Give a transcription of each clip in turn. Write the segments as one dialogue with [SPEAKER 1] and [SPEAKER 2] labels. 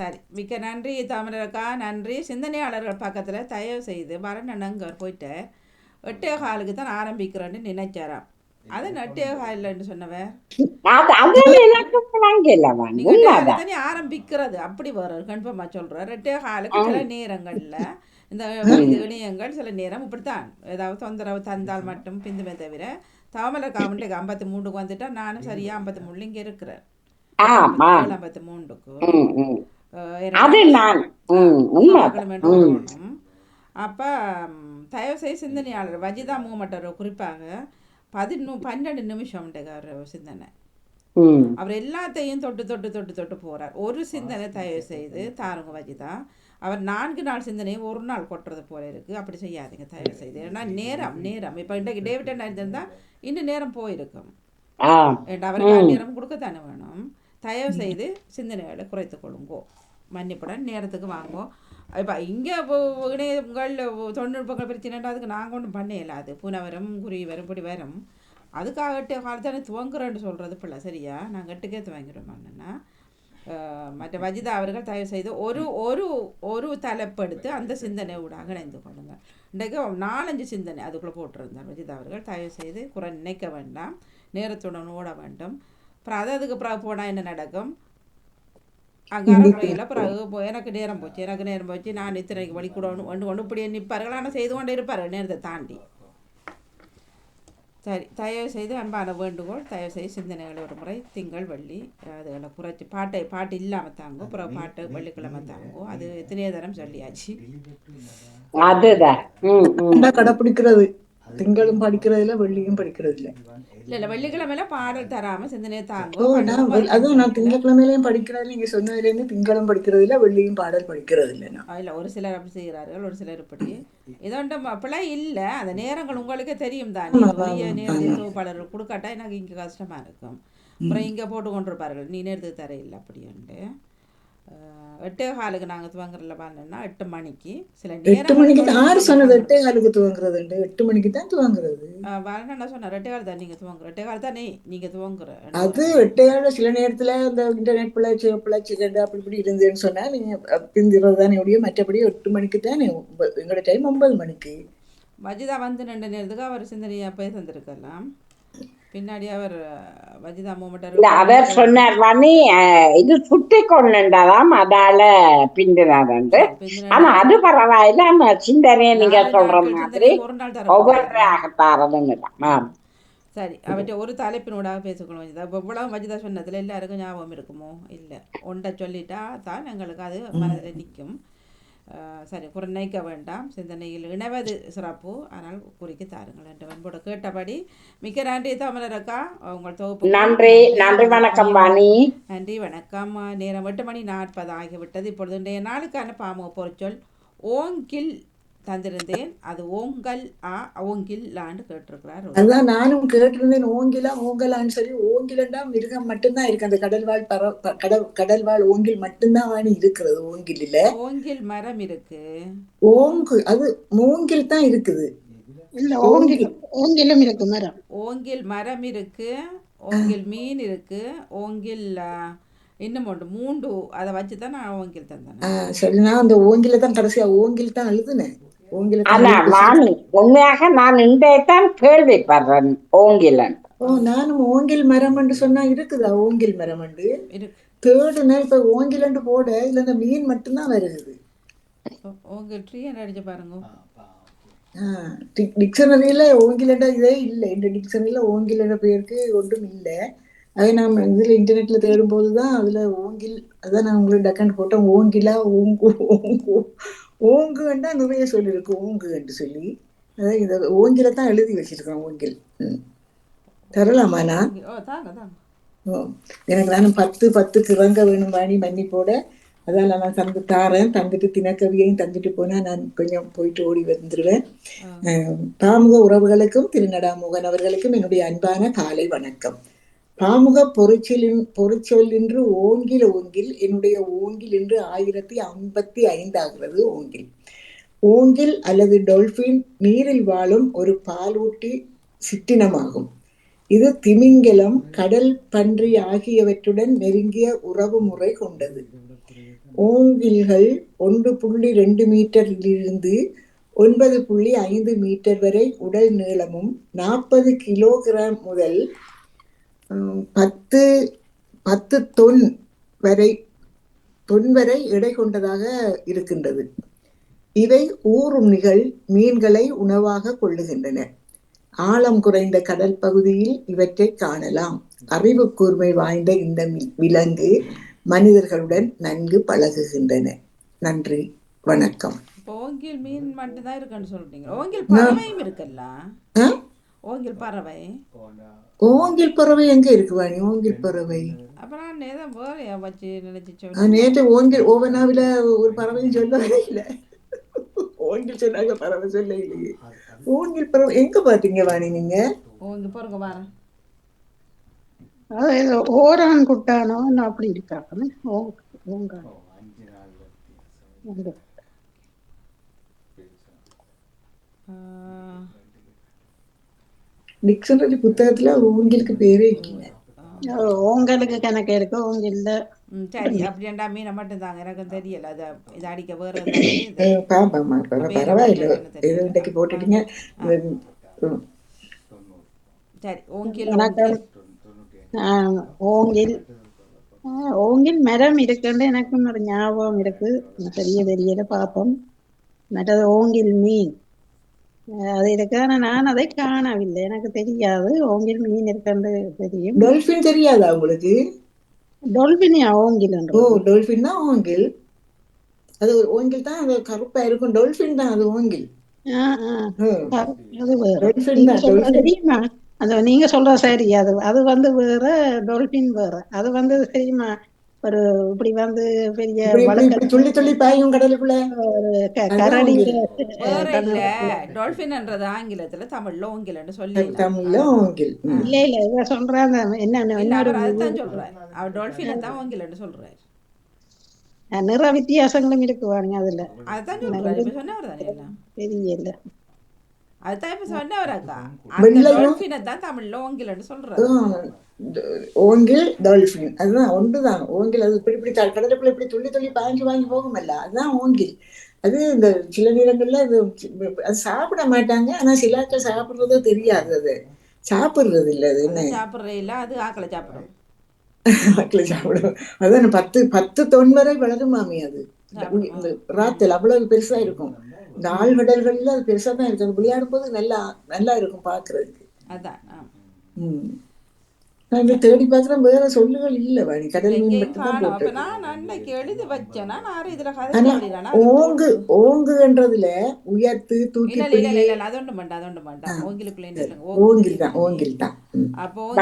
[SPEAKER 1] சரி, மிக்க நன்றி தாமரக்கா, நன்றி. சிந்தனையாளர்கள் பக்கத்தில் தயவு செய்து மரணங்க போயிட்டு 8:15 தான் ஆரம்பிக்கிறேன்னு நினைச்சாராம். அது 8:15 சொன்னவன் நீங்கள் 8:15 தானே ஆரம்பிக்கிறது, அப்படி வர கன்ஃபார்மாக சொல்கிறார். 8:15 சில நேரங்களில் இந்த இது இணையங்கள் சில நேரம் இப்படித்தான் ஏதாவது தொந்தரவு தந்தால் மட்டும் பிந்துமே தவிர தாமரக்கா அவன்ட்டு 53க்கு வந்துட்டா நானும் சரியாக 53 இங்கே இருக்கிறேன். 53க்கு போகணும். அப்போ தயவுசெய்து சிந்தனையாளர் வஜிதா மூமெண்டர் குறிப்பாக 12 நிமிஷம் சிந்தனை. அவர் எல்லாத்தையும் தொட்டு தொட்டு தொட்டு தொட்டு போறார். ஒரு சிந்தனை தயவு செய்து தாருங்க வஜிதா. அவர் 4 நாள் சிந்தனையை ஒரு நாள் கொட்டுறது போல இருக்கு. அப்படி செய்யாதீங்க தயவு செய்து. ஏன்னா நேரம் இப்போ இன்றைக்கு டேவிட் என்ன இருந்திருந்தா இன்னும் நேரம் போயிருக்கும். அவருக்கு நேரம் கொடுக்கத்தானே வேணும். தயவு செய்து சிந்தனைகளை குறைத்து கொள்ளுங்கோ, மன்னிப்புடன் நேரத்துக்கு வாங்கோ. இப்போ இங்கே இணையங்கள் தொழில்நுட்பங்கள் பிரச்சனைன்றா அதுக்கு நாங்கள் ஒன்றும் பண்ணல. அது புனை வரும் குறி வரும் இப்படி வரும். அதுக்காகட்டு காலத்தானே துவங்குறேன்னு சொல்கிறது பிள்ளை சரியா. நாங்கள் எட்டுக்கே துவங்கிடுவோம்னா மற்ற வஜிதா அவர்கள் தயவு செய்து ஒரு ஒரு ஒரு தலைப்படுத்து அந்த சிந்தனை ஊடாக இணைந்து கொள்ளுங்க. இன்றைக்கு 4-5 சிந்தனை அதுக்குள்ளே போட்டிருந்தார் வஜிதா அவர்கள். தயவு செய்து குறை நினைக்க வேண்டாம், நேரத்துடன் ஓட வேண்டும். அப்புறம் அதுக்கு பிறகு போனால் என்ன நடக்கும், அங்கே முறையில் பிறகு எனக்கு நேரம் போச்சு நான் இத்தனைக்கு வழிக்கூடணும் ஒன்று இப்படி நிற்பார்கள். ஆனால் செய்து கொண்டே இருப்பார்கள் நேரத்தை தாண்டி. சரி, தயவு செய்து அன்பான வேண்டுகோள், தயவு செய்து சிந்தனைகளை ஒரு முறை திங்கள் வெள்ளி அதுகளை குறைச்சி பாட்டு இல்லாமல் தாங்கோ. அப்புறம் பாட்டு வெள்ளிக்கிழமை தாங்கோ. அது எத்தனையோ தரம் சொல்லியாச்சு.
[SPEAKER 2] அதுதான் கடைப்பிடிக்கிறது. திங்களும் படிக்கிறதுல வெள்ளியும் படிக்கிறது இல்லை.
[SPEAKER 1] இல்ல வெள்ளிக்கிழமையில பாடல் தராம சிந்தனையை தாங்கோ.
[SPEAKER 2] அதுவும் நான் திங்கக்கிழமையிலையும் படிக்கிறது நீங்க சொன்னதுலேருந்து திங்களும் படிக்கிறது இல்லை வெள்ளியும் பாடல் படிக்கிறது இல்லைன்னா
[SPEAKER 1] இல்லை. ஒரு சிலர் அப்படி செய்கிறார்கள், ஒரு சிலர் இப்படி. இதோண்ட பிள்ளை இல்லை. அந்த நேரங்கள் உங்களுக்கே தெரியும் தானே. உரிய நேரத்தை தொகுப்பாளர்கள் கொடுக்காட்டா எனக்கு இங்கே கஷ்டமா இருக்கும். அப்புறம் இங்கே போட்டு கொண்டிருப்பார்கள் நீ நேரத்துக்கு தர இல்லை அப்படின்ட்டு. 8:15 நாங்கள் துவங்குறதுல பாருன்னா 8 மணிக்கு சில நேரம்
[SPEAKER 2] 8 மணிக்கு தான். யார் சொன்னது 8:15 துவங்குறது? 8 மணிக்கு தான் துவங்குறது.
[SPEAKER 1] என்ன சொன்னார் 8:15 தான் நீங்கள் துவங்குற. 8:15 தானே நீங்கள் துவங்குற.
[SPEAKER 2] அது 8:15 சில நேரத்தில் இந்த இன்டர்நெட் பிள்ளைச்சி அப்படி இப்படி இருந்ததுன்னு சொன்னால் நீங்கள் பிந்திறது தானே ஒழிய மற்றபடி 8 மணிக்கு தான். எங்களோட டைம் 9 மணிக்கு.
[SPEAKER 1] வஜிதா வந்து 2 நேரத்துக்கு அவர் சிந்தனையாக போய் தந்திருக்கலாம். பின்னாடி அவர் வஜிதா மூமெண்ட்
[SPEAKER 3] அவர் சொன்னார் வாணி இது சுட்டி கொண்டுதாம் அதால பிந்தினாரு. ஆனா அது பரவாயில்ல. ஆனா சிந்தனையை நீங்க சொல்ற மாதிரி ஒவ்வொருத்தராக தாரதும் இல்லை.
[SPEAKER 1] சரி, அவற்றை ஒரு தலைப்பினோடாக பேசிக்கணும். இவ்வளவு வஜிதா சொன்னதுல எல்லாருக்கும் ஞாபகம் இருக்குமோ? இல்லை, ஒன்றை சொல்லிட்டா தான் எங்களுக்கு அது மனதில் நிற்கும். சரி, குறைக்க வேண்டாம். சிந்தனையில் இணைவது சிறப்பு, ஆனால் குறிக்க தாருங்கள் என்று அன்போடு கேட்டபடி மிக்க நன்றி தமிழரக்கா. உங்கள் தொகுப்பு
[SPEAKER 3] நன்றி. நன்றி, வணக்கம் வாணி.
[SPEAKER 1] நன்றி, வணக்கம். நேரம் 8:40 ஆகிவிட்டது. இப்பொழுது இன்றைய நாளுக்கான பாமுக பொருட்சொல் ஓங்கில் தந்திருந்தேன். அது ஓங்கல் ஓங்கில்லான்னு கேட்டிருக்கிறார்.
[SPEAKER 2] அதான் நானும் கேட்டிருந்தேன். ஓங்கலான்னு சொல்லி. ஓங்கிலண்டா மிருகம் மட்டும்தான் இருக்கு. அந்த கடல்வாழ் ஓங்கில் மட்டும்தான் வாணி இருக்கிறது. ஓங்கில் இல்ல,
[SPEAKER 1] ஓங்கில் மரம் இருக்கு.
[SPEAKER 2] ஓங்கு அது மூங்கில் தான் இருக்குது.
[SPEAKER 4] ஓங்கிலும் இருக்கு மரம்.
[SPEAKER 1] ஓங்கில் மரம் இருக்கு, ஓங்கில் மீன் இருக்கு, ஓங்கில் இன்னும் ஒன்று மூண்டு. அதை வச்சுதான் நான் ஓங்கில் தந்தேன்.
[SPEAKER 2] சரி, நான் அந்த ஓங்கில தான் கடைசியா ஓங்கில் தான் எழுதுனேன்.
[SPEAKER 3] உண்மையாக நான் இன்றையத்தான் கேள்விப்படுறேன் ஓங்கிலன்.
[SPEAKER 2] நானும் ஓங்கில் மரம் என்று சொன்னா இருக்குதா? ஓங்கில் மரம் என்று தேடுனா இப்ப ஓங்கில் போட இல்ல இந்த மீன் மட்டும்தான் வருது.
[SPEAKER 1] ஓங்கில் ட்ரீ அடிச்சு பாருங்க.
[SPEAKER 2] டிக்ஷனரியில ஓங்கிலண்டா இதே இல்லை. இந்த டிக்ஷனரியில ஓங்கிலண்ட பேருக்கு ஒன்றும் இல்லை. அதை நாம் இதுல இன்டர்நெட்ல தேடும் போதுதான் அதுல ஓங்கில், அதான் நான் உங்களுக்கு டக்குன்னு போட்டேன். ஓங்கிலா ஓங்கு ஓங்கு ஓங்குன்னா நிறைய சொல்லியிருக்கு ஓங்கு என்று சொல்லி. அதான் இதை ஓங்கில தான் எழுதி வச்சிருக்கேன். ஓங்கில் தரலாமா? நான் எனக்கு நானும் 10 கிறங்க வேணும் வாணி மன்னிப்போட. அதான் நான் தந்துட்டு தினக்கவியையும் தந்துட்டு போனா நான் கொஞ்சம் போயிட்டு ஓடி வந்துடுவேன். பாமுக உறவுகளுக்கும் திருநடாமோகன் அவர்களுக்கும் என்னுடைய அன்பான காலை வணக்கம். பாமுக பொறிச்சொல் என்று ஓங்கில் என்னுடைய ஓங்கில் என்று 1055 ஆகிறது. ஓங்கில் அல்லது டொல்பின் நீரில் வாழும் ஒரு பாலூட்டி சிற்றினமாகும். இது திமிங்கலம், கடல் பன்றி ஆகியவற்றுடன் நெருங்கிய உறவு முறை கொண்டது. ஓங்கில்கள் 1.2 மீட்டரிலிருந்து 9.5 மீட்டர் வரை உடல் நீளமும் 40 கிலோகிராம் முதல் 10 தொன் வரை எடை கொண்டதாக இருக்கின்றது. இவை ஊருண்ணிகள் மீன்களை உணவாக கொள்ளுகின்றன. ஆழம் குறைந்த கடல் பகுதியில் இவற்றை காணலாம். அறிவு கூர்மை வாய்ந்த இந்த விலங்கு மனிதர்களுடன் நன்கு பழகுகின்றன. நன்றி, வணக்கம்.
[SPEAKER 1] ஓங்கில் மீன் மட்டும்தான் இருக்குன்னு சொல்றீங்க. ஓங்கில் பறவையும் இருக்குல்ல? ஓங்கில் பறவை
[SPEAKER 2] ஓங்கில் பறவை எங்க இருக்கு வாணி? ஓங்கில் பறவை
[SPEAKER 1] அப்ப நான் நேரம் வேறையா வச்சு நினைச்சு
[SPEAKER 2] நேற்று ஓங்கில் ஓவனாவில ஒரு பறவையும் சொல்லவே இல்லை. ஓங்கில் சொன்னாங்க, பறவை சொல்ல இல்லையே. ஓங்கில் பறவை எங்க பாத்தீங்க வாணி நீங்க?
[SPEAKER 1] ஓங்கில் பாருங்க பாரு.
[SPEAKER 4] ஓரான் குட்டானோ அப்படி இருக்காங்க.
[SPEAKER 2] டிக்ஷனரி புத்தகத்துல ஓங்கிலுக்கு பேரே இல்லை.
[SPEAKER 4] ஓங்களுக்கு கணக்கு இருக்கு, ஓங்கில்ல.
[SPEAKER 1] சரி, அப்படின்டா மீனை மட்டும் தாங்க, எனக்கு தெரியல. அது இது அடிக்க வேற
[SPEAKER 2] பாப்பாமா பரவாயில்ல, இது இன்றைக்கு போட்டுட்டீங்க.
[SPEAKER 1] சரி, ஓங்கில்
[SPEAKER 4] ஓங்கில் ஓங்கில் மரம் இருக்குன்னு எனக்கும் ஒரு ஞாபகம் இருக்கு. தெரியல பார்ப்போம். மற்றது ஓங்கில் மீன் அது இருக்கு, ஆனா நான் அதை காணவில்லை, எனக்கு தெரியாது. ஓங்கில் மீன் இருக்குன்னு தெரியும்.
[SPEAKER 2] டால்பின் தெரியாதா உங்களுக்கு?
[SPEAKER 4] டால்பினியா ஓங்கில்?
[SPEAKER 2] ஓ, டால்பின் தான் ஓங்கில். அது ஒரு ஓங்கில் தான், அது கருப்பா இருக்கும். டால்பின் தான் அது ஓங்கில்.
[SPEAKER 4] தெரியுமா? அது நீங்க சொல்ற சரி, அது அது வேற, டால்பின் வேற. அது தெரியுமா, ஒரு இப்படி பெரிய
[SPEAKER 2] துள்ளி துள்ளி பாயும் கடலுக்குள்ள
[SPEAKER 4] கரடி.
[SPEAKER 1] டால்பின்ன்றது ஆங்கிலத்துல, தமிழ்ல ஓங்கில்னு சொல்லி
[SPEAKER 2] தமிழ்ல ஓங்கில்.
[SPEAKER 4] இல்ல இவ சொல்றாங்க என்ன
[SPEAKER 1] அதுதான் சொல்றாரு, அவர் டால்பினை தான் ஓங்கில்னு சொல்றாரு.
[SPEAKER 4] நிற வித்தியாசங்களும் இருக்குவாங்க அதுல.
[SPEAKER 1] அதுதான் சொல்றாரு, இப்ப சொன்னவர் தானே எல்லாம்
[SPEAKER 4] தெரியல.
[SPEAKER 1] அதுதான் இப்ப சொன்னவராக்கா, அந்த டால்பினை தான் தமிழ்ல ஓங்கில்னு சொல்றாரு.
[SPEAKER 2] ஓங்கில் டால்பின் அதுதான் ஒன்றுதான் ஓங்கில். அது இப்படி கடலுக்குள்ள இப்படி துள்ளி துள்ளி பாஞ்சு வாங்கி போகுமல்ல, அதுதான் ஓங்கில். அது இந்த சில நேரங்கள்ல அது சாப்பிட மாட்டாங்க, ஆனா சிலாக்கள் சாப்பிடுறது தெரியாது. அது சாப்பிடுறது இல்லை, அது என்ன
[SPEAKER 1] சாப்பிடுற இல்ல, அது ஆக்களை சாப்பிடும்.
[SPEAKER 2] ஆக்களை சாப்பிடும். அதான் 10 தொன் வரை வளரும் மாமி. அது இந்த ராத்தல் அவ்வளவு பெருசா இருக்கும். இந்த ஆழ்கடல்கள்ல அது பெருசா தான் இருக்கு. அது விளையாடும் போது நல்லா நல்லா இருக்கும் பாக்குறதுக்கு.
[SPEAKER 1] அதான்.
[SPEAKER 2] நான் தேடி பாக்குறேன், வேற சொல்லுகள் இல்ல வாணி. கடல் மீன் மட்டும் தான் போட்டு. ஓங்குன்றதுல உயர்த்து தூக்கி ஓங்கில் தான்.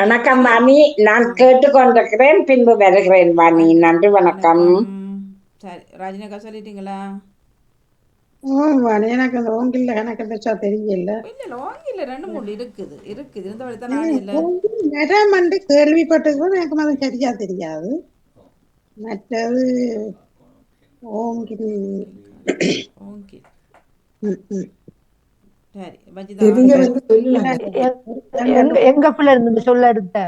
[SPEAKER 3] வணக்கம் வாணி, நான் கேட்டுக்கொண்டிருக்கிறேன், பின்பு வருகிறேன் வாணி. நன்றி, வணக்கம்.
[SPEAKER 1] சரி, ராஜினிகா சொல்லிட்டீங்களா?
[SPEAKER 4] எனக்கு அந்த ஓங்கில்ல எனக்கு பெருசா தெரியல.
[SPEAKER 1] இல்ல ஓங்கில்ல 2-3 இருக்குது.
[SPEAKER 4] மரம் வந்து கேள்விப்பட்டது, எனக்கு அது சரியா தெரியாது. மற்றது ஓங்கில்
[SPEAKER 5] எங்க பிள்ளை இருந்து சொல்ல எடுத்த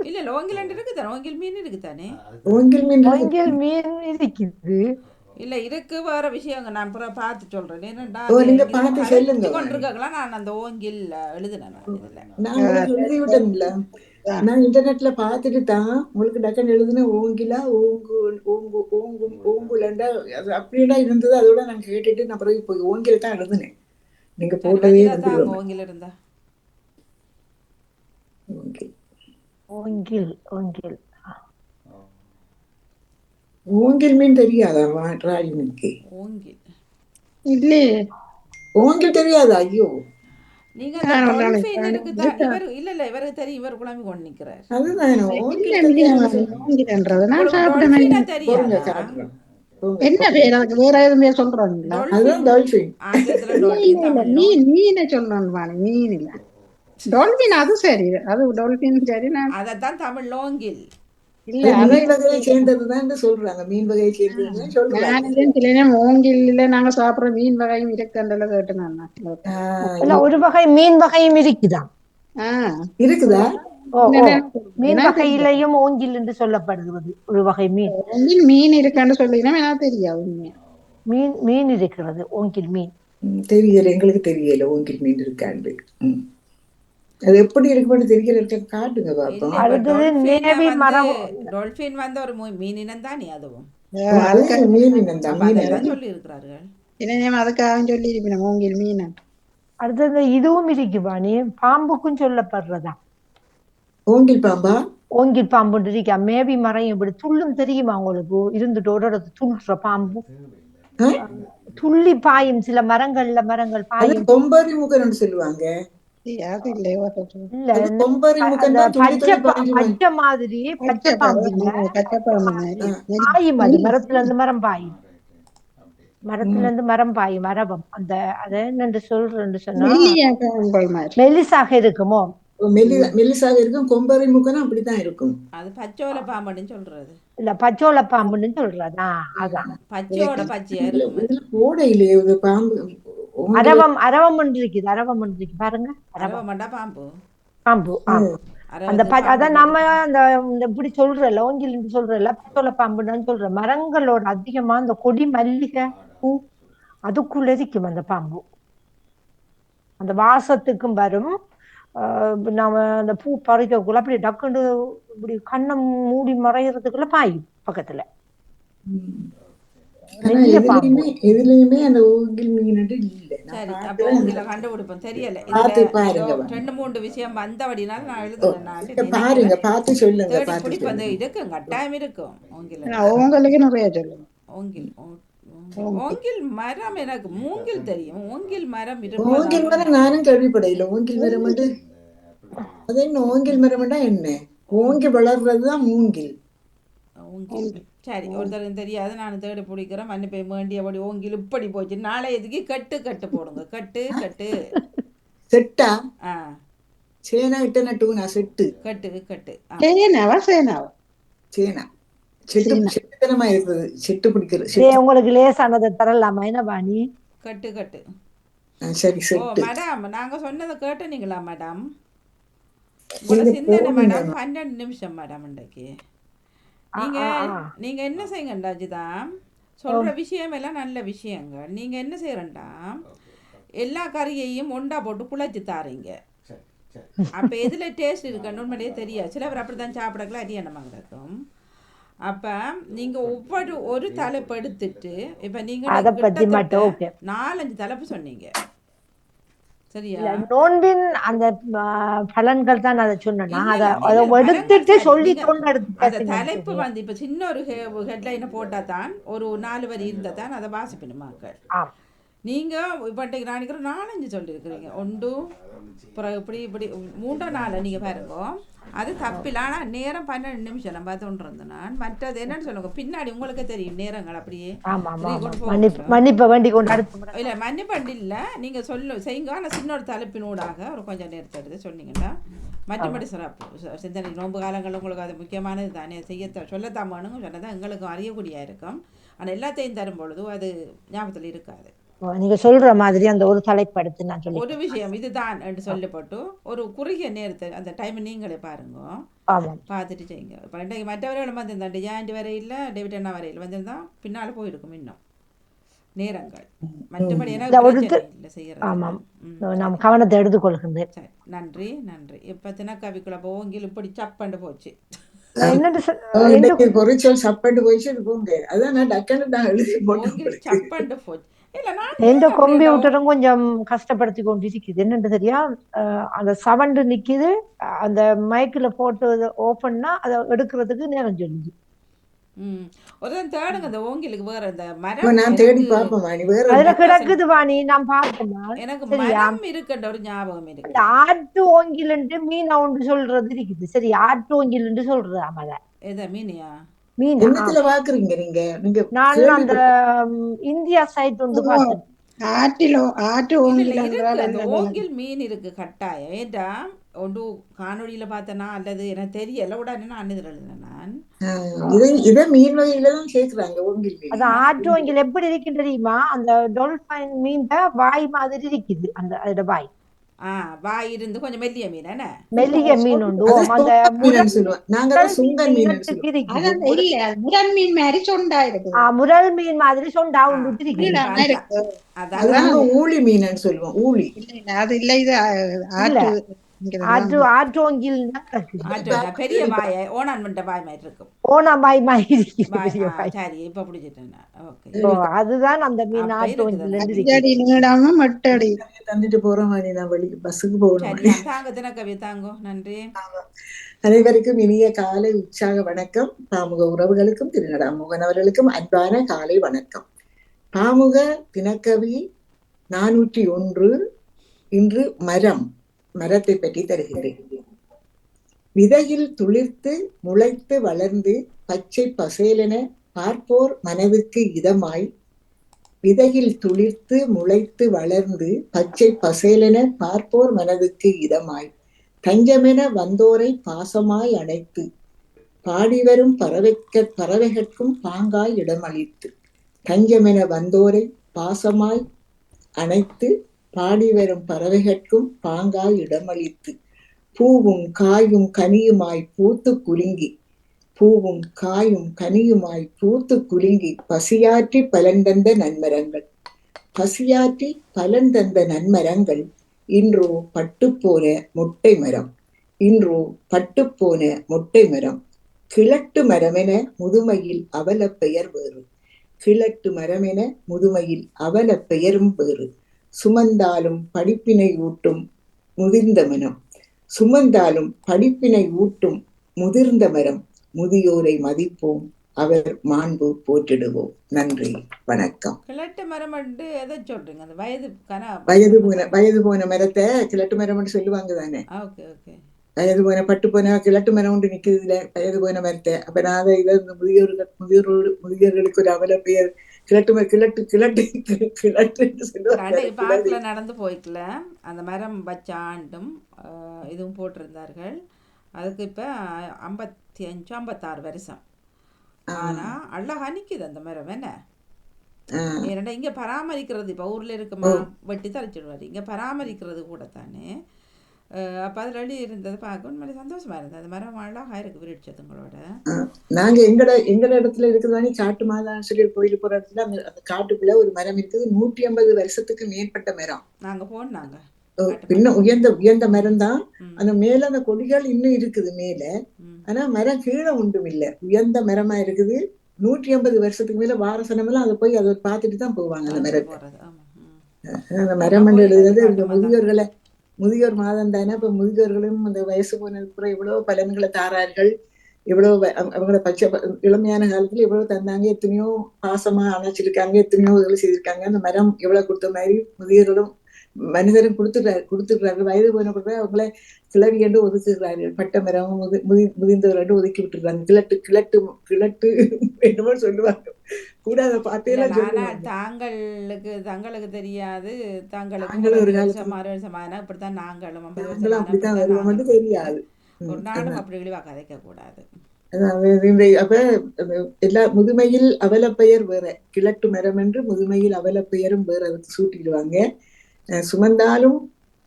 [SPEAKER 1] இல்ல ஓங்கில் இருக்குதானே, ஓங்கில் மீன் இருக்குதானே,
[SPEAKER 2] ஓங்கில்
[SPEAKER 5] மீன் இருக்குது.
[SPEAKER 1] இல்ல இருக்கு, வேற விஷயங்க நான் அப்புறம் பார்த்து சொல்றேன். என்னடா கொண்டிருக்காங்களா, நான் அந்த ஓங்கில் எழுதுனேன்.
[SPEAKER 2] எழுதி விட்டேன்ல, நான் இன்டர்நெட்ல பார்த்துட்டு தான் உங்களுக்கு டக்குன்னு எழுதுன. ஓங்கிலா ஓங்குலண்டா அப்படின்னா இருந்தது. அதோட நான் கேட்டுட்டு நான் பிறகு போய் ஓங்கில தான் எழுதுனேன். நீங்க போட்டதே
[SPEAKER 1] ஓங்கில் இருந்தா
[SPEAKER 2] ஓங்கில் மீன் தெரியாதா ராஜினிக்கு?
[SPEAKER 1] ஓங்கில்
[SPEAKER 2] இல்லையே, ஓங்கில் தெரியாதா? ஐயோ,
[SPEAKER 1] நீங்க டால்பின் இருக்குதான். இவர் இல்ல இவருக்கு தெரியும், இவர் குழம்பி கொண்டு நிக்கிறார்.
[SPEAKER 2] அதுதான்
[SPEAKER 4] என்ன பேர் அதுக்கு, வேற எதுவும் பேர் சொல்றாங்களா? மீனை சொல்றான், மீன் இல்ல டால்பின். அது சரி, அது டால்பின் சரி. நான்
[SPEAKER 1] அதத்தான் தமிழ் ஓங்கில்
[SPEAKER 2] இல்ல மீன் வகையை சேர்ந்ததுதான் சொல்றாங்க. மீன் வகையை சேர்ந்ததுதான் சொல்றாங்க.
[SPEAKER 4] ஓங்கில் நாங்க சாப்பிடுற மீன் வகையும் இருக்குன்றத கேட்டு.
[SPEAKER 5] ஒரு வகை மீன் வகையும் இருக்குதான்.
[SPEAKER 2] இருக்குதா?
[SPEAKER 5] ஓ ஓ மீன்
[SPEAKER 4] எனக்கு தெரியாது.
[SPEAKER 5] வகையிலையும் ஓங்கில் என்று சொல்லப்படுகிறது ஒரு வகை மீன்.
[SPEAKER 4] ஓங்கில் மீன் இருக்கான்னு சொல்லினா எனக்கு தெரியாது உண்மையா.
[SPEAKER 5] மீன் இருக்கிறது, ஓங்கில் மீன்.
[SPEAKER 2] தெரியல, எங்களுக்கு தெரியல ஓங்கில் மீன் இருக்காண்டு. அது எப்படி இருக்குன்னு தெரியல, இருக்க காட்டுங்க பாப்போம்.
[SPEAKER 1] இல்ல இப்ப
[SPEAKER 5] அடுத்தது நேவி மரம்.
[SPEAKER 1] டொல்பின் வந்து ஒரு மீன் இனம் தானே அதுவும்.
[SPEAKER 4] அதுக்காக
[SPEAKER 2] மீன் இனம் தான்,
[SPEAKER 1] அப்ப
[SPEAKER 2] மீன்
[SPEAKER 1] அதைத்தான்
[SPEAKER 2] இனம்.
[SPEAKER 1] சொல்லி இருக்கிறார்கள்.
[SPEAKER 4] என்ன அதுக்காக சொல்லி இருப்பேன் ஓங்கில் மீன்.
[SPEAKER 5] அடுத்தது இதுவும் இருக்கு பாணி, பாம்புக்கும் சொல்லப்படுறதா
[SPEAKER 2] ஓங்கில் பாம்பா?
[SPEAKER 5] ஓங்கில் பாம்பு இருக்கா, மேவி மரம் இப்படி துள்ளும் தெரியுமா உங்களுக்கு? இருந்துட்டு ஒரு இடத்து துள்ளுற பாம்பு துள்ளி பாயும், சில மரங்கள்
[SPEAKER 2] அது
[SPEAKER 5] பாயும்.
[SPEAKER 2] கொம்பரி மூக்கன்னு சொல்லுவாங்க.
[SPEAKER 4] அது இல்லையோ
[SPEAKER 5] இல்ல
[SPEAKER 2] அது கொம்பரி மூக்கன் தான், துள்ளி
[SPEAKER 5] பச்சை
[SPEAKER 2] துள்ளி பாஞ்சு
[SPEAKER 5] பச்சை மாதிரி, பச்சை பாம்பு இல்ல,
[SPEAKER 4] பச்சைப்பாம்பு
[SPEAKER 5] பாயும். அது மரத்துல இருந்து மரம் பாயும், மரத்துல இருந்து மரம் பாயும், மரபம். அந்த அதை என்னென்று சொல்றேன்னு சொன்னா மெல்லிசாக இருக்குமோ,
[SPEAKER 2] மெல்லிசாக இருக்கும். கொம்பரி மூக்கனும் அப்படித்தான் இருக்கும்.
[SPEAKER 1] அது பச்சோல பாம்புன்னு சொல்றது.
[SPEAKER 5] இல்ல பச்சோல பாம்புன்னு சொல்றதா? அதான்
[SPEAKER 1] பச்சையோட பச்சையா இருக்கும்.
[SPEAKER 2] போட இல்லையே ஒரு பாம்பு.
[SPEAKER 5] அரவம் ஒன்று இருக்குது, அரவம் ஒன்று இருக்கு பாருங்க.
[SPEAKER 1] அரவம் மண்டா பாம்பு.
[SPEAKER 5] பாம்பு அந்த அதான் நம்ம அந்த இப்படி சொல்றல, ஓங்கில் சொல்றல, பச்சோல பாம்புன்னு சொல்ற. மரங்களோட அதிகமா அந்த கொடி மல்லிகை பூ அதுக்குள்ள இருக்கும் அந்த பாம்பு. அந்த வாசத்துக்கும் வரும். நாம அந்த பூ பறிக்கக்குள்ள அப்படி டக்குண்டு இப்படி கண்ணை மூடி மறைகிறதுக்குள்ள பாயும் பக்கத்துல.
[SPEAKER 2] எதுலயுமே அந்த ஓங்கில் மீன் இல்ல.
[SPEAKER 1] சரி, அப்ப ஓங்கில கண்டுபிடிப்போம். தெரியல, 2-3 விஷயம் வந்தபடினால நான் எழுதுனேன்.
[SPEAKER 2] பாருங்க, பார்த்து சொல்லுங்க.
[SPEAKER 1] பிடிப்பது இருக்கும், கட்டாயம் இருக்கும்.
[SPEAKER 4] உங்களுக்கு நிறைய சொல்லுங்க.
[SPEAKER 1] ஓங்கில் மரம் எனக்கு மூங்கில் தெரியும். ஓங்கில் மரம்
[SPEAKER 2] ஓங்கில் மரம் நானும் கேள்விப்படையில. ஓங்கில் மரம் அது என்ன? ஓங்கில் மரம் என்ன? ஓங்கி வளர்றதுதான் மூங்கில்.
[SPEAKER 1] சரி, ஒருத்தருக்கு தெரியாது, நான் தேடி பிடிக்கிறேன். மன்னிப்பை வேண்டியபடி. ஓங்கில் இப்படி போச்சு. நாளை எதுக்கு கட்டு போடுங்க. கட்டு
[SPEAKER 2] செட்டா? சேனா இட்ட நட்டுனா செட்டு.
[SPEAKER 1] கட்டு
[SPEAKER 2] சேனா செட்டுத்தனமா இருக்குது. செட்டு பிடிக்கிறது.
[SPEAKER 5] உங்களுக்கு லேசானதை தரலாமா என்ன பாணி?
[SPEAKER 1] கட்டு.
[SPEAKER 2] சரி,
[SPEAKER 1] ஓ
[SPEAKER 2] செட்டு.
[SPEAKER 1] மேடம், நாங்க சொன்னதை கேட்டுனீங்களா மேடம்? சிந்தனை மேடம் 12 நிமிஷம் மேடம். இன்றைக்கு நீங்க என்ன செய்யுங்கண்டா ஜிதா, சொல்ற விஷயம் எல்லாம் நல்ல விஷயங்கள். நீங்க என்ன செய்யறண்டா, எல்லா கறியையும் ஒண்டா போட்டு குழைச்சி தாரீங்க. அப்ப எதுல டேஸ்ட் இருக்குன்னு உண்மையிலேயே தெரியாது. சிலவர் அப்படித்தான் சாப்பிடக்கலாம், அரியணமாக இருக்கும். அப்ப நீங்க ஒரு தலைப்பு எடுத்துட்டு, இப்ப நீங்க 4-5 தலைப்பு சொன்னீங்க, சரியா?
[SPEAKER 5] நோன்பின் அந்த பலன்கள் தான் அதை சொன்னா, அதை எடுத்துட்டு சொல்லி
[SPEAKER 1] அந்த தலைப்பு வந்து இப்ப சின்ன ஒரு ஹெட்லைனை போட்டா தான், ஒரு 4 வரி இருந்தா தான் அதை வாசிப்பினுமாக்கள். நீங்க இப்ப நினைக்கிறேன் 4-5 சொல்லியிருக்கிறீங்க. 1 இப்படி 3-4 நீங்க பாருங்க. அது தப்பில்ல. ஆனா நேரம் 12 நிமிஷம் நம்ம தோன்றது. நான் மற்றது என்னன்னு சொல்லுங்க, பின்னாடி உங்களுக்கு தெரியும் நேரங்கள் அப்படியே.
[SPEAKER 5] மன்னிப்ப வேண்டி கொண்டு
[SPEAKER 1] இல்ல, மன்னிப்பண்டு இல்ல, நீங்க செய்யுங்க. ஆனா சின்ன ஒரு தலைப்பினூடாக ஒரு கொஞ்சம் நேரத்தை எடுத்து சொன்னீங்கன்னா மற்றபடி சிறப்பு. சிந்தனை நோன்பு காலங்கள் உங்களுக்கு அது முக்கியமானது தானே. சொல்லத்தான் வேணுங்க, சொன்னதான் எங்களுக்கும் அறியக்கூடிய இருக்கும். ஆனா எல்லாத்தையும் தரும் பொழுது அது ஞாபகத்தில் இருக்காது.
[SPEAKER 5] நீங்க சொல்ற மாதிரி அந்த ஒரு தலைப்படுத்து நான் சொல்லி
[SPEAKER 1] ஒரு விஷயம் இதுதான் என்று சொல்லப்பட்டு ஒரு குறுகிய நேரத்தை அந்த டைம் நீங்களே பாருங்க, பார்த்துட்டு செய்யுங்க. இப்போ இன்றைக்கு மற்றவர்களும் வந்திருந்தா ஜாயிண்ட் வரையில் டேவிட் அண்ணா வரையில் வந்திருந்தா பின்னால் போயிருக்கும் இன்னும் நேரங்கள். மற்றபடி எனக்கு செய்யறது.
[SPEAKER 5] ஆமாம், நாம் கவனத்தை எடுத்துக்கொள்கின்றேன்.
[SPEAKER 1] சரி, நன்றி. இப்போ தினக்கவிக்குள்ள போங்கில் இப்படி சப்பண்டு போச்சு. சப்பண்டு போச்சு.
[SPEAKER 5] எந்த கம்ப்யூட்டரும் கொஞ்சம் கஷ்டப்படுத்தி கொண்டு இருக்குது. என்னன்னு தெரியா, அந்த சவண்டு நிக்குது. அந்த மைக்ல போட்டு ஓபன்னா அதை எடுக்கிறதுக்கு நேரம் சொல்லுது. அதுல கிடக்குது வாணி, நான் பார்த்தேன்னா
[SPEAKER 1] ஒரு ஞாபகம் இருக்கு.
[SPEAKER 5] ஆட்டு ஓங்கில் மீன் ஒன்று சொல்றது இருக்குது. சரி, ஆட்டு ஓங்கில் சொல்றது. ஆமாத
[SPEAKER 1] மீனியா?
[SPEAKER 5] நான் அந்த இந்தியா சைட் ஒன்று பார்த்தேன்.
[SPEAKER 1] ஓங்கில் மீன் இருக்கு கட்டாயம். ஏண்டா ஒன்று காணொலியில பார்த்தனா அல்லது எனக்கு தெரியல, உடனே நான் எழுதினேன். நான்
[SPEAKER 5] அது ஆட்டு ஓங்கில் எப்படி இருக்குன்னு தெரியுமா? அந்த டொல்பைன் மீன் வாய் மாதிரி இருக்குது. அந்த அதோட வாய்
[SPEAKER 1] வாய் இருந்து கொஞ்சம் மெல்லிய மீன் என்ன
[SPEAKER 5] மெல்லிய மீன் உண்டு
[SPEAKER 2] அதை
[SPEAKER 5] அந்த
[SPEAKER 2] சுங்கன்
[SPEAKER 5] முரல்
[SPEAKER 2] மீன் சொல்லுவோம், நாங்க அதை சுங்கன் மீன் சொல்லுவோம்.
[SPEAKER 5] இருக்கு.
[SPEAKER 4] அதான் இல்ல அது முரண் மீன் மாதிரி சொண்டா இருக்குது.
[SPEAKER 5] முரல் மீன் மாதிரி சொண்டா உண்டு இருக்கு.
[SPEAKER 4] நீளமா இருக்கு.
[SPEAKER 2] அது
[SPEAKER 1] அதான்
[SPEAKER 2] நாங்க ஊழி மீன் சொல்லுவோம். ஊழி
[SPEAKER 4] இல்ல இல்ல அது இல்ல, இது ஆட்டு
[SPEAKER 5] ஆற்றோங்கில்
[SPEAKER 1] பெரிய வாயை ஓனான் மண்ட வாய் மாதிரி இருக்கும்.
[SPEAKER 5] ஓனமாய் மாதிரி
[SPEAKER 1] வாய்
[SPEAKER 5] பெரிய வாய்.
[SPEAKER 1] சரி இப்ப பிடிச்சிட்டேன். ஓகே
[SPEAKER 5] அதுதான் அந்த மீன்
[SPEAKER 1] அப்ப இருக்குது
[SPEAKER 5] ஆற்றோங்கில்
[SPEAKER 1] அந்த
[SPEAKER 5] இருக்கு.
[SPEAKER 4] அடி நீளமா மட்டடி.
[SPEAKER 2] தந்துட்டு போறோம் மாதிரி நான் வெளி பஸ்ஸுக்கு போகணும்.
[SPEAKER 1] சரி தாங்க தினக்கவி தாங்கோ. நன்றி.
[SPEAKER 2] அனைவருக்கும் இனிய காலை உற்சாக வணக்கம். பாமுக உறவுகளுக்கும் திருநடா மோகன் அவர்களுக்கும் அன்பான காலை வணக்கம். பாமுக தினக்கவி 401 இன்று மரத்தை பற்றி தருகிறேன். விதையில் துளிர்த்து முளைத்து வளர்ந்து பச்சை பசேலென பார்ப்போர் மனதுக்கு இதமாய், விதையில் துளிர்த்து முளைத்து வளர்ந்து பச்சை பசேலென பார்ப்போர் மனதுக்கு இதமாய், தஞ்சமென வந்தோரை பாசமாய் அணைத்து பாடிவரும் பறவைகட்கும் பாங்காய் இடமளித்து, தஞ்சமென வந்தோரை பாசமாய் அணைத்து பாடிவரும் பறவைகட்கும் பாங்காய் இடமளித்து, பூவும் காயும் கனியுமாய் பூத்து குலுங்கி, பூவும் காயும் கனியுமாய் பூத்து குலுங்கி பசியாற்றி பலன் தந்த நன்மரங்கள், பசியாற்றி பலன் தந்த நன்மரங்கள் இன்றோ பட்டுப்போன மொட்டை மரம், இன்றோ பட்டுப்போன மொட்டை மரம். கிழட்டு மரமென முதுமையில் அவல பெயர் வேறு, கிழட்டு மரமென முதுமையில் அவல பெயரும் வேறு. சுமந்தாலும் படிப்பினை ஊட்டும் முதிர்ந்த மரம், சுமந்தாலும் படிப்பினை ஊட்டும் முதிர்ந்த மரம். முதியோரை மதிப்போம், அவர் மாண்பு போற்றிடுவோம். நன்றி, வணக்கம்.
[SPEAKER 1] கிழட்டு மரம் எதை சொல்றீங்க? அந்த
[SPEAKER 2] வயது போன மரத்தை கிழட்டு மரம் சொல்லுவாங்க தானே.
[SPEAKER 1] Okay okay.
[SPEAKER 2] வயது போன பட்டு போன கிழட்டு மரம் ஒன்று நிக்குதுல, வயது போன மரத்தை. அப்ப நான் இதை முதியோர்களுக்கு ஒரு அவல பெயர்
[SPEAKER 1] பார்க்கல நடந்து போய்க்கல. அந்த மரம் வச்சாண்டும் இதுவும் போட்டிருந்தார்கள். அதுக்கு இப்ப 55-56 வருஷம். ஆனா அழகா நிக்குது அந்த மரம். என்ன ஏன்னா இங்க பராமரிக்கிறது, இப்ப ஊர்ல இருக்குமா வெட்டி தரைச்சிடுவாரு, இங்க பராமரிக்கிறது கூட தானே. அப்ப அதுல இருந்தது பார்க்க உண்மையில சந்தோஷமா இருந்தது. அந்த மரம் அழகா இருக்கு விருட்சத்துங்களோட.
[SPEAKER 2] நாங்க எங்கட இடத்துல இருக்குதானே காட்டு மாதான் சொல்லி கோயில் போற இடத்துல அந்த காட்டுக்குள்ள ஒரு மரம் இருக்குது. 150 வருஷத்துக்கு மேற்பட்ட மரம்.
[SPEAKER 1] நாங்க போனாங்க.
[SPEAKER 2] இன்னும் உயர்ந்த மரம் தான். அந்த மேல அந்த கொடிகள் இன்னும் இருக்குது மேல. ஆனா மரம் கீழே ஒன்றும் இல்லை, உயர்ந்த மரமா இருக்குது. 150 வருஷத்துக்கு மேல வாரசனம் எல்லாம் அதை போய் அதை பார்த்துட்டு தான் போவாங்க அந்த மரத்தை. அந்த மரம் எழுதுறது இந்த முதியோர் மாதம் தானே. இப்ப முதியோர்களும் அந்த வயசு போனதுக்கு எவ்வளவு பலன்களை தாரார்கள், எவ்வளவு அவங்கள பச்சை இளமையான காலத்துல எவ்வளவு தந்தாங்க, எத்தனையோ பாசமா அணைச்சிருக்காங்க, எத்தனையோ இதுகளை செய்திருக்காங்க. அந்த மரம் எவ்வளவு கொடுத்த மாதிரி முதியோர்களும் மனிதரும் கொடுத்துடுறாரு. வயது போன பிறகு அவங்கள கிளவி என்று ஒதுக்குகிறார்கள். பட்ட மரம் முதிர்ந்தவர்கள் ஒதுக்கி விட்டுருக்காங்க. கிழட்டு என்னமோ சொல்லுவாங்க கூட. அதை பார்த்தேன்.
[SPEAKER 1] தங்களுக்கு தெரியாது, தங்களுக்கு ஒரு வருஷமான இப்படித்தான் நாங்களும்
[SPEAKER 2] அப்படித்தான் வருவோம் தெரியாது.
[SPEAKER 1] ஒரு நாளும் அப்படி இழிவா கதைக்க கூடாது.
[SPEAKER 2] அப்ப எல்லா முதுமையில் அவல பெயர் வேற, கிழட்டு மரம் என்று முதுமையில் அவல பெயரும் வேற அதுக்கு சூட்டிடுவாங்க. சுமந்தாலும்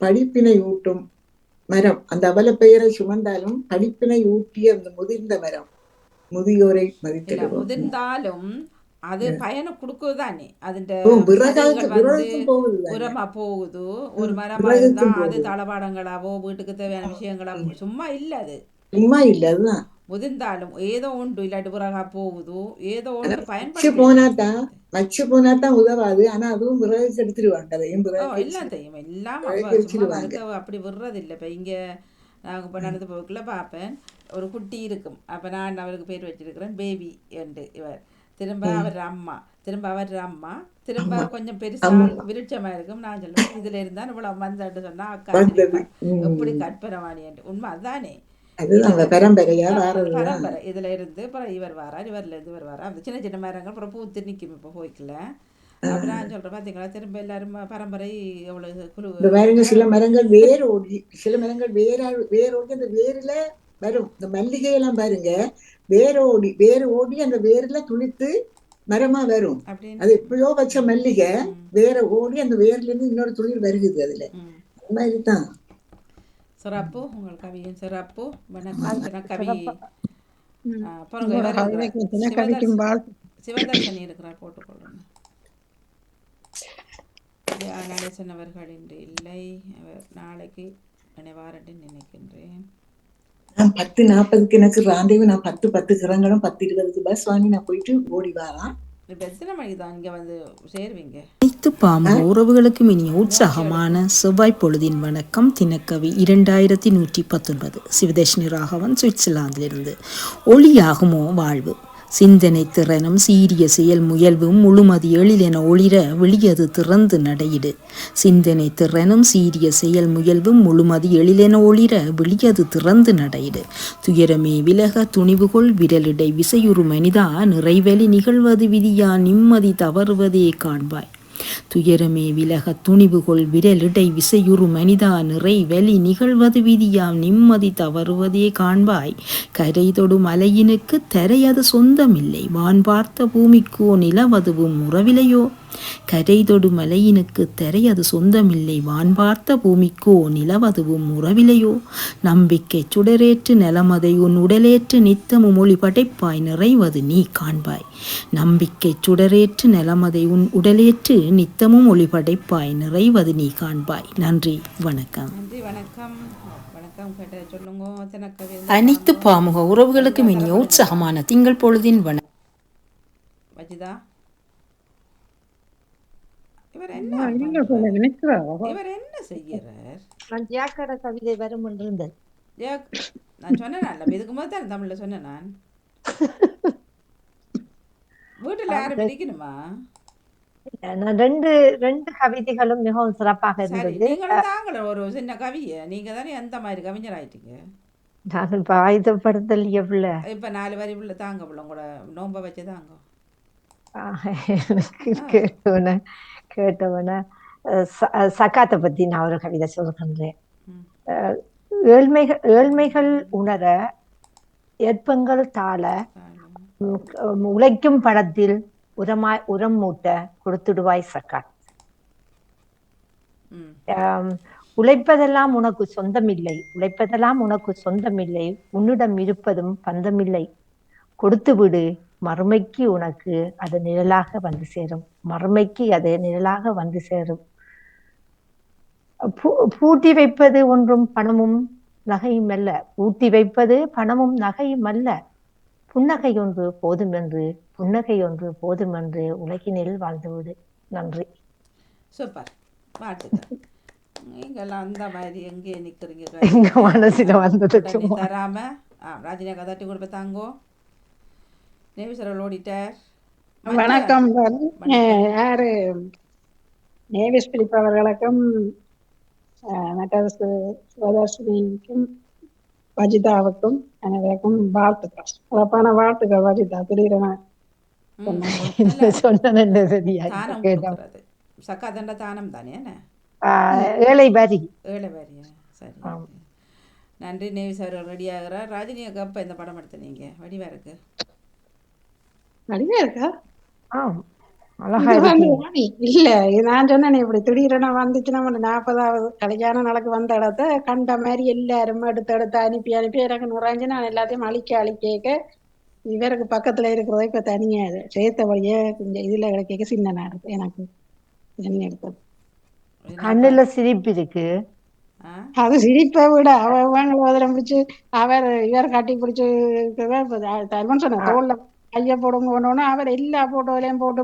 [SPEAKER 2] படிப்பினை ஊட்டும் மரம், அந்த அவல பெயரை சுமந்தாலும் படிப்பினை ஊட்டிய அந்த முதிர்ந்த மரம். முதியோரை மதித்திடுவோம்.
[SPEAKER 1] முதிர்ந்தாலும் அது பயணம் கொடுக்குதானே. அதுண்ட உரமா போகுது. ஒரு மரமா இருந்தா அது தளபாடங்களாவோ வீட்டுக்கு தேவையான விஷயங்களாவோ சும்மா இல்ல. அது
[SPEAKER 2] சும்மா இல்ல. அதுதான்
[SPEAKER 1] முதிர்ந்தாலும் ஏதோ ஒன்று இல்லாட்டி விறகா போகுது, ஏதோ ஒன்று
[SPEAKER 2] பயன்படுத்தி போனாதான் உதவாது. ஆனா அதுவும் விறகு எடுத்துருவாங்க. அதையும்
[SPEAKER 1] எல்லாத்தையும் எல்லாம் அப்படி விடுறது இல்லை. இப்ப இங்க நாங்க இப்ப நடந்து போக்குள்ள பார்ப்பேன், ஒரு குட்டி இருக்கும். அப்ப நான் அவருக்கு பேர் வச்சிருக்கிறேன் பேபி என்று. இவர் திரும்ப அவர் அம்மா, திரும்ப அவர் அம்மா, திரும்ப கொஞ்சம் பெருசா விருட்சமா இருக்கும். நான் சொல்லுவேன் இதுல இருந்தா இவ்வளவு வந்தாட்டு சொன்னா அக்கா எப்படி கற்பனவாணி என்று. உண்மை அதுதானே. பரம்பரை இதுல இருந்து அப்புறம் இவர் வாரார், இவர்ல இருந்து இவர் வாரா. அந்த சின்ன சின்ன மரங்கள் அப்புறம் பூத்து நிக்கும். இப்ப போய்க்கல. அப்புறம் நான் சொல்றேன் பாத்தீங்களா, திரும்ப எல்லாரும் பரம்பரை எவ்வளவு குழு.
[SPEAKER 2] சில மரங்கள் வேரோடி, சில மரங்கள் வேரோடி அந்த வேர்ல வரும். இந்த மல்லிகை எல்லாம் பாருங்க, வேறு ஓடி அந்த வேர்ல துளித்து மரமா வரும். அது எப்பயோ வச்ச மல்லிகை வேற ஓடி அந்த வேர்ல இருந்து இன்னொரு துளிர் வருகுது. அதுல மாதிரிதான்.
[SPEAKER 1] சிறப்பு, உங்கள் கவியின் சிறப்பு. வணக்கம் தினக்கவி.
[SPEAKER 5] சிறப்பா
[SPEAKER 1] பாருங்க
[SPEAKER 4] உங்களோட
[SPEAKER 1] இவர் இருக்கிறார்,
[SPEAKER 4] கவிதைக்கு தினக்கவிக்கும் வாழ்த்து.
[SPEAKER 1] சிவதர்சனி இருக்கிறார், போட்டுக்கொள்ளுங்க. நடேசன் அவர்கள் இன்று இல்லை, அவர் நாளைக்கு நினைவார் என்று நினைக்கின்றேன்.
[SPEAKER 2] நான் 10:40 எனக்கு ராந்தேவு. நான் 10 கிரங்களும் 10:20 பஸ் வாங்கி நான் போயிட்டு ஓடி வாரான்.
[SPEAKER 1] இப்போ எத்தனை மணிக்கு தான் இங்கே வந்து சேருவீங்க?
[SPEAKER 6] அனைத்து பாம்பு உறவுகளுக்கும் இனிய உற்சாகமான செவ்வாய் பொழுதின் வணக்கம். தினக்கவி 2119. சிவதர்ஷினி ராகவன், சுவிட்சர்லாந்திலிருந்து. ஒளியாகுமோ வாழ்வு, சிந்தனை திறனும் சீரிய செயல் முயல்வும் முழுமதி எழிலென ஒளிர வெளியது திறந்து நடையிடு. சிந்தனை திறனும் சீரிய செயல் முயல்வும் முழுமதி எழிலென ஒளிர வெளியது திறந்து நடையிடு. துயரமே விலக துணிவுகொள் விரலிடை விசையுறு மனிதா, நிறைவெளி நிகழ்வது விதியா நிம்மதி தவறுவதே காண்பாய். துயரமே விலக துணிவுகொள் விரலிடை விசையுறு மனிதா, நிறை வெளி நிகழ்வது விதியாம் நிம்மதி தவறுவதே காண்பாய். கரை தொடு மலையினுக்கு தரையது சொந்தமில்லை, வான் பார்த்த பூமிக்கோ நிலவதுவும் உறவிலையோ. கரை தொடு மலையினுக்கு தரையது சொந்தமில்லை, வான் பார்த்த பூமிக்கோ நிலவதுவும் உறவிலையோ. நம்பிக்கை சுடரேற்று நலமதை உன் உடலேற்று நித்தமும் ஒளி படைப்பாய், நிறைவது நீ காண்பாய். நம்பிக்கை சுடரேற்று நலமதை உன் உடலேற்று நித்தமும் ஒளி படைப்பாய், நிறைவது நீ காண்பாய். நன்றி, வணக்கம்.
[SPEAKER 1] நன்றி, வணக்கம். வணக்கம் கேட்ட சொல்லுங்க தினக்கவி.
[SPEAKER 6] அனைத்து பாமுக உறவுகளுக்கும் இனிய உற்சாகமான திங்கள் பொழுதின் வணக்கம்.
[SPEAKER 1] வஜிதா, இவர் என்ன செய்யறார்?
[SPEAKER 5] நான் ஜியாக்கட கவிதை வரும் இருந்தேன்.
[SPEAKER 1] நான் சொன்னேன், இதுக்கு முதல் தமிழ்ல சொன்னேன். நான் வீட்டுல யாரும் பிடிக்கணுமா?
[SPEAKER 5] நான் ரெண்டு கவிதைகளும் மிகவும் சிறப்பாக இருந்தது.
[SPEAKER 1] நீங்களும் தாங்களும் ஒரு சின்ன கவிய, நீங்க தானே அந்த மாதிரி கவிஞர் ஆயிட்டீங்க.
[SPEAKER 5] நான் இப்ப ஆயுதப்படுத்தல் எவ்வளவு
[SPEAKER 1] இப்ப 4 வரி உள்ள தாங்க உள்ள கூட நோம்ப வச்சு தாங்க.
[SPEAKER 5] கேட்டவன சக்காத்தை பத்தி நான் ஒரு கவிதை சொல்கின்றேன். ஏழ்மைகள் உணர ஏற்பங்கள் தாழ உழைக்கும் படத்தில் உரம் மூட்ட கொடுத்துடுவாய் சக்காத். உழைப்பதெல்லாம் உனக்கு சொந்தமில்லை, உன்னிடம் இருப்பதும் பந்தமில்லை. கொடுத்து விடு, மறுமைக்கு உனக்கு அது நிழலாக வந்து சேரும். பூட்டி வைப்பது ஒன்றும் பணமும் நகையும் அல்ல, புன்னகை ஒன்று போதும் என்று உலகினில் வாழ்ந்துவிடு. நன்றி.
[SPEAKER 1] சூப்பர், வாழ்த்துக்கள். நீங்கெல்லாம் அந்த மாதிரி எங்கே நிக்கிறீங்க?
[SPEAKER 5] எங்க மனசுல வந்தது
[SPEAKER 1] தராம ராஜினி கதாட்டி கொடுப்ப தாங்கோ. நேவிசரல் ஓடிட்டார்.
[SPEAKER 4] வணக்கம். யாரு நேவிஸ் பிலிப் அவர்களுக்கும் சிவதர்ஷினிக்கும் வஜிதாவுக்கும் அனைவருக்கும் வாழ்த்துக்கள், சிறப்பான வாழ்த்துக்கள். வஜிதா திடீரென
[SPEAKER 1] சக்காதண்ட தானம் தானே?
[SPEAKER 5] ஏழை பாரி.
[SPEAKER 1] சரி, நன்றி. நேவிஸ் அவர்கள் ரெடி ஆகிறார். ராஜினி அக்கா, அப்ப இந்த படம் எடுத்த நீங்க வடிவா இருக்கா?
[SPEAKER 4] இல்ல, நான் சொன்னேன் இப்படி திடீரென வந்துச்சுன்னா 40வது கல்யாணம் நடக்கு வந்த இடத்த கண்ட மாதிரி எல்லாரும் எடுத்து அனுப்பி எனக்கு நுழைஞ்சு நான் எல்லாத்தையும் அழிக்க இவருக்கு பக்கத்துல இருக்கிறத இப்ப தனியா சேர்த்தபடியே கொஞ்சம் இதுல கிடைக்க சின்ன நாடு எனக்கு என்ன எடுத்தது.
[SPEAKER 5] கண்ணுல சிரிப்பு இருக்கு.
[SPEAKER 4] அது சிரிப்பை விட அவங்களை பிடிச்சு இவர் கட்டி பிடிச்சு சொன்ன தோல்ல கைய போடுங்க, அவர் எல்லா போட்டோலையும் போட்டு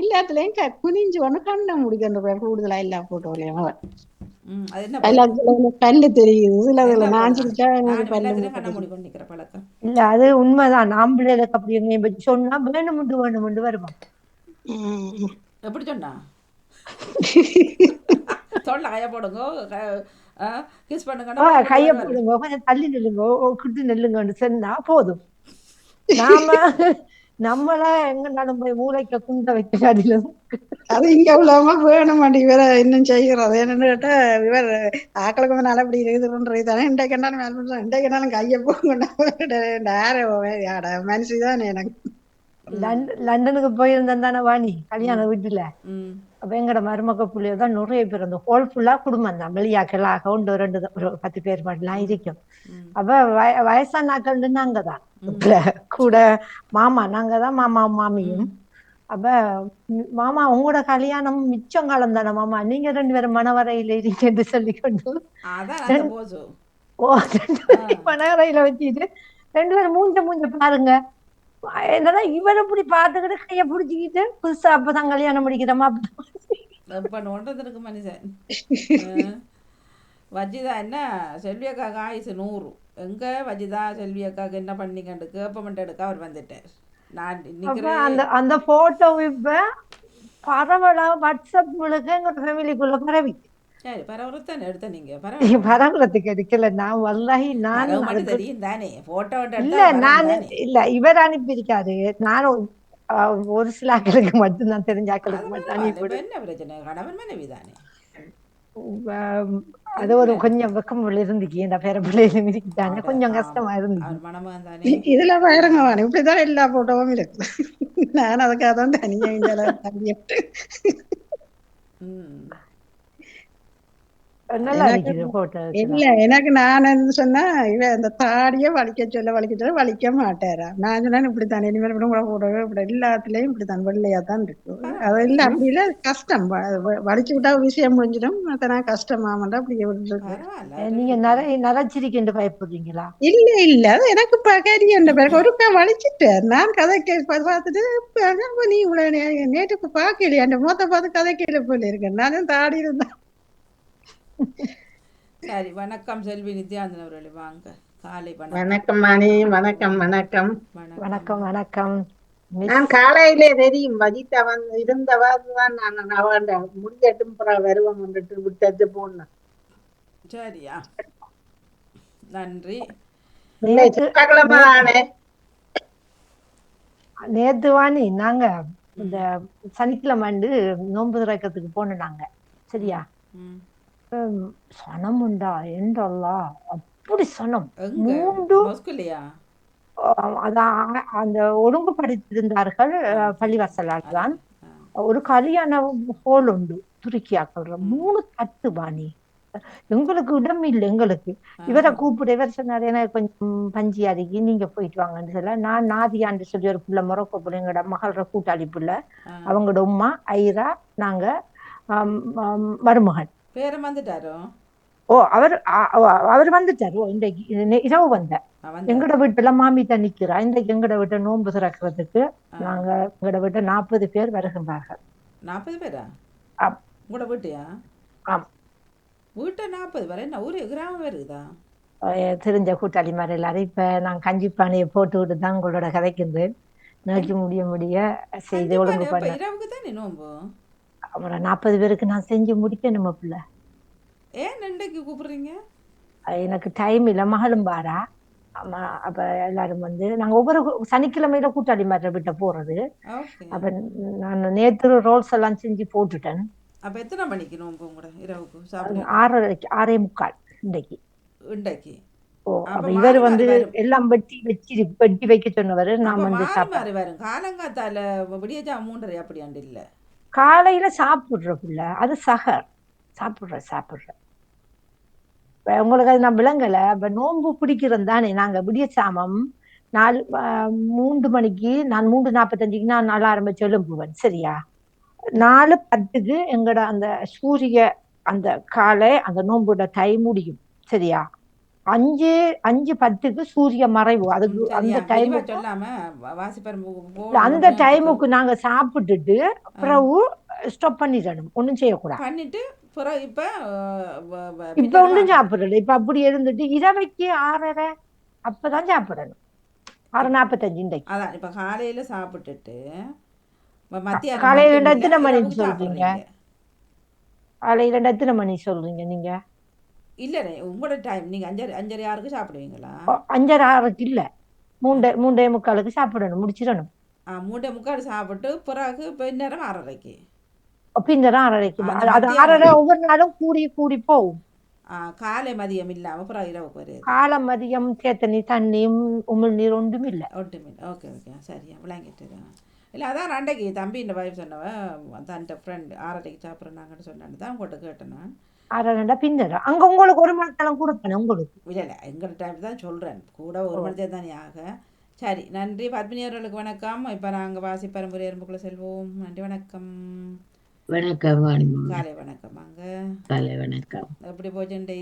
[SPEAKER 4] எல்லாத்துலயும் குனிஞ்சு ஒண்ணு கண்ண முடிக்கின்ற கூடுதலா எல்லா போட்டோலையும் அவர் பல்லு தெரியுது. சிலதுல நான் சிரிச்சா பல்லு
[SPEAKER 5] இல்ல, அது உண்மைதான். ஆம்பளைக்கு அப்படி சொன்னா வேணுமுண்டு வருவான்.
[SPEAKER 1] எப்படி சொன்னா? தோல்ல கைய போடுங்க, கிஸ் பண்ணுங்க,
[SPEAKER 5] கைய போடுங்க, கொஞ்சம் தள்ளி நில்லுங்க, கிட்டு நில்லுங்கன்னு சொன்னா போதும். நம்மள எங்கனாலும் போய் மூளைக்க குண்ட வைக்க
[SPEAKER 4] அது இங்க உள்ளவங்க வேணும் மாட்டி இவர இன்னும் செய்கிறது. என்னன்னு கேட்டா இவர் ஆக்களுக்கு வந்து நல்லபடி இருக்குதுன்றது இன்றைக்கு என்னாலும் கையை போங்க மனுஷிதான் எனக்கு.
[SPEAKER 5] லண்டனுக்கு போயிருந்தேன் தானே வாணி கல்யாண வீட்டுல.
[SPEAKER 1] ம்
[SPEAKER 5] அப்ப எங்கட மருமக புள்ளியோ தான் நிறைய பேர் அந்த ஹோல் ஃபுல்லா குடும்பம் தான், வெளியாக்கலாக ஒன்று ரெண்டு ஒரு 10 பேர் மட்டும்லாம் இருக்கும்.
[SPEAKER 1] ம்
[SPEAKER 5] அப்ப வயசானாக்கள் நாங்க தான்
[SPEAKER 1] ம்
[SPEAKER 5] கூட. மாமா நாங்க தான், மாமா மாமியும்.
[SPEAKER 1] ம்
[SPEAKER 5] அப்ப மாமா உங்களோட கல்யாணம் மிச்சம் காலம் தானே மாமா, நீங்க 2 பேரும் மணவரையில இருக்கேன்னு சொல்லி கொண்டு
[SPEAKER 1] அதான் அந்த போசு.
[SPEAKER 5] ஓ 2 பேரும் மணவரையில வச்சுட்டு 2 பேரும் மூஞ்ச பாருங்க. என்னன்னா இவரை இப்படி பார்த்துக்கிட்டு கைய பிடிச்சிக்கிட்டு புதுசா அப்பதான் கல்யாணம் முடிக்கிறோமா
[SPEAKER 1] இப்போ ஒன்றதுக்கு மனுஷன். வஜிதா என்ன செல்வி அக்காக்கு ஆயுசு 100. எங்கே வஜிதா செல்வி அக்காவுக்கு என்ன பண்ணிக்கண்டு கேப்பமெண்ட் எடுக்க அவர் வந்துட்டார். நான் நிற்கிறேன்.
[SPEAKER 5] அந்த அந்த போட்டோ இப்ப பரவலா வாட்ஸ்அப் முழுக்க எங்க ஃபேமிலிக்குள்ள பரவி.
[SPEAKER 1] சரி பரவத்தானே எடுத்த நீங்கள்
[SPEAKER 5] பரவலத்துக்கு எடுக்கல நான் வல்லாஹி. நான்
[SPEAKER 1] மட்டும் தெரியும் தானே ஃபோட்டோ
[SPEAKER 5] இல்ல நான் இல்ல இவர் அனுப்பியிருக்காரு. நானும் ஒரு சில ஆக்களுக்கு மட்டும்தான், தெரிஞ்ச ஆக்களுக்கு மட்டும் அனுப்பி.
[SPEAKER 1] என்ன பிரச்சனை, கணவன் மனைவி தானே.
[SPEAKER 5] அது ஒரு கொஞ்சம் வெக்கம் இருந்துச்சு, இந்த பேர பிள்ளையில இருக்கிட்டாங்க, கொஞ்சம் கஷ்டமா இருந்துச்சு.
[SPEAKER 1] அவர் மனமா தானே.
[SPEAKER 4] இதுல பாருங்க இப்படிதான் எல்லா போட்டோவும் இருக்கு. நான் அதுக்காக தான் தனியா தங்கிட்டு
[SPEAKER 5] நல்லா இருக்குது போட்டோ.
[SPEAKER 4] இல்ல எனக்கு நான் என்ன சொன்னா, இவ இந்த தாடிய வலிக்க சொல்ல வலிக்க மாட்டாரா. நான் சொன்னேன் இப்படித்தான் இனிமேல் கூட போடவே இப்படி எல்லாத்துலயும் இப்படித்தான் வெள்ளையா தான் இருக்கு. அது இல்ல அப்படி இல்ல கஷ்டம், வலிச்சு விட்டா விஷயம் முடிஞ்சிடும். நான் கஷ்டமாமண்டா அப்படி விட்டுருக்கு.
[SPEAKER 5] நீங்க நரைச்சிருக்கின்ற பயப்படுறீங்களா?
[SPEAKER 4] இல்ல இல்ல அது எனக்கு பகரி என்ற பிறகு ஒருக்கா வலிச்சுட்டேன். நான் கதை பார்த்துட்டு நீ இவ்வளவு நேற்றுக்கு பார்க்கலையா அந்த மொத்த பார்த்து கதை கேள்வி போல இருக்கேன். நானும் தாடி இருந்தேன்.
[SPEAKER 1] சரி வணக்கம் செல்வி நித்யானந்தன் அவர்களே, வாங்க காலை வணக்கம்.
[SPEAKER 7] வணக்கம் மணி. வணக்கம் வணக்கம்
[SPEAKER 5] வணக்கம் வணக்கம்.
[SPEAKER 7] நான் காலையிலே தெரியும் வஜிதா இருந்தவாதான் நான் அவன் முடிஞ்சிட்டும் வருவோம் வந்துட்டு விட்டு போனேன்.
[SPEAKER 1] சரியா நன்றி.
[SPEAKER 7] சுத்தக்கிழமை தானே
[SPEAKER 5] நேத்து வாணி நாங்க இந்த சனிக்கிழமை நோன்பு திறக்கிறதுக்கு போனோம் நாங்க. சரியா சனம் உண்டா என்றல்லா அப்படி சனம். அதான் அந்த ஒழுங்குபடுத்தியிருந்தார்கள் பள்ளிவாசலால் தான். ஒரு கல்யாண ஹோல் உண்டு துருக்கியாக்கள் 3 தட்டு பாணி. எங்களுக்கு இடம் இல்லை. எங்களுக்கு இவரை கூப்பிட இவர் சொன்னார் எனக்கு கொஞ்சம் பஞ்சி அருகி நீங்க போயிட்டு வாங்கன்னு சொல்ல, நான் நாதியான்னு சொல்லி ஒரு பிள்ளை மொரக்கோ பிள்ளை எங்களோட மகளோட கூட்டாளி பிள்ளை, அவங்களோட உமா ஐரா, நாங்க மருமகன்.
[SPEAKER 1] பேரும் வந்துட்டாரோ?
[SPEAKER 5] ஓ அவர் வந்துட்டாரு. இன்றைக்கு இரவு வந்த எங்கட வீட்டுல மாமி தான் நிக்கிறா. இன்றைக்கு எங்கட வீட்டை நோன்பு திறக்கிறதுக்கு நாங்க எங்கட வீட்டை 40 பேர் வருகின்றார்கள்.
[SPEAKER 1] 40 பேரா உங்களோட வீட்டையா?
[SPEAKER 5] ஆம்
[SPEAKER 1] வீட்டை 40 பேர். என்ன ஒரு கிராமம் வருதா?
[SPEAKER 5] தெரிஞ்ச கூட்டாளி மாதிரி எல்லாரும். இப்ப நான் கஞ்சி பானையை போட்டு விட்டு தான் உங்களோட கதைக்கின்றேன். நினைச்சு முடிய செய்து ஒழுங்கு பண்ண.
[SPEAKER 1] இரவுக்கு தானே நோம்பு?
[SPEAKER 5] அப்புறம் 40 பேருக்கு நான் செஞ்சு முடிக்கணும். நம்ம பிள்ளை
[SPEAKER 1] ஏன் இன்றைக்கு கூப்பிடுறீங்க?
[SPEAKER 5] எனக்கு டைம் இல்லை, மகளும் பாரா. அப்ப எல்லாரும் நாங்க ஒவ்வொரு சனிக்கிழமையில கூட்டாளி மாதிரி வீட்டை போறது. அப்ப நான் நேற்று ரோல்ஸ் எல்லாம் செஞ்சு போட்டுட்டேன்.
[SPEAKER 1] அப்ப எத்தனை மணிக்கு நோம்பு உங்களோட இரவுக்கு?
[SPEAKER 5] 6:45 இன்றைக்கு. ஓ அப்ப இவர் எல்லாம் வெட்டி வைக்க சொன்னவர். நான்
[SPEAKER 1] வரும் காலங்காத்தால விடியஜா 3:30 அப்படியாண்டு இல்ல,
[SPEAKER 5] காலையில சாப்பிடுற பிள்ளை அது சகர் சாப்பிடுற உங்களுக்கு அது நான் விளங்கல. இப்ப நோன்பு பிடிக்கிறது தானே. நாங்க விடிய சாமம் 3 மணிக்கு, நான் 3:45 நான் நல்லா ஆரம்பிச்சு எழும்புவேன். சரியா 4:10 எங்கட அந்த சூரிய அந்த காலை அந்த நோன்புட டைம் முடியும். சரியா 5:10 சூரிய மறைவு. அதுக்கு அந்த டைமுக்கு அந்த டைமுக்கு நாங்க சாப்பிட்டுட்டு பிறகு ஸ்டாப் பண்ணிடணும். ஒண்ணும் செய்யக்கூடாது.
[SPEAKER 1] பண்ணிட்டு
[SPEAKER 5] இப்ப ஒன்றும் சாப்பிடல. இப்ப அப்படி இருந்துட்டு இரவைக்கு 6:30 அப்பதான் சாப்பிடணும். 6:45 இன்றைக்கு.
[SPEAKER 1] அதான் இப்ப காலையில சாப்பிட்டுட்டு
[SPEAKER 5] காலையில எத்தனை மணி சொல்றீங்க? காலையில எத்தனை மணி சொல்றீங்க நீங்க?
[SPEAKER 1] இல்ல உங்களோட டைம் நீங்க 5:30 சாப்பிடுவீங்களா?
[SPEAKER 5] 5:30 இல்ல, 3:45 சாப்பிடணும், முடிச்சிடணும்.
[SPEAKER 1] 3:45 சாப்பிட்டு பிறகு பின்னரம் 6:30
[SPEAKER 5] பின்னரம் 6:30. அது 6:30 ஒவ்வொரு நாளும் கூடி போகும்.
[SPEAKER 1] காலை மதியம் இல்லாமல் அப்புறம் இரவுக்கு வருது.
[SPEAKER 5] காலம் மதியம் சேத்தனி தண்ணியும் உமிழ்நீர் ஒன்றும் இல்லை.
[SPEAKER 1] ஒன்றும் இல்லை. ஓகே ஓகே சரியா விளங்கிட்டு தான். இல்லை அதான் அன்றைக்கு தம்பி இந்த வைஃப் சொன்னவன் தன் ஃப்ரெண்ட் 6:30 சாப்பிட்றாங்கன்னு சொன்னான்னு தான் உங்கள்கிட்ட கேட்டேன் நான்.
[SPEAKER 5] 6:30 பின்னரா அங்கே உங்களுக்கு 1 மணி நேரம் கொடுப்பேன் உங்களுக்கு.
[SPEAKER 1] இல்லை இல்லை எங்கள் டைம் தான் சொல்கிறேன், கூட 1 மணி நேரம் தானே ஆக. சரி நன்றி பத்மினி அவர்களுக்கு வணக்கம். இப்போ நாங்கள் வாசி பரம்பரை எறும்புக்குள்ளே செல்வோம். நன்றி வணக்கம்.
[SPEAKER 3] வணக்கம்.
[SPEAKER 1] காலை வணக்கம். அங்கே
[SPEAKER 3] காலை வணக்கம்.
[SPEAKER 1] எப்படி போச்சுண்டே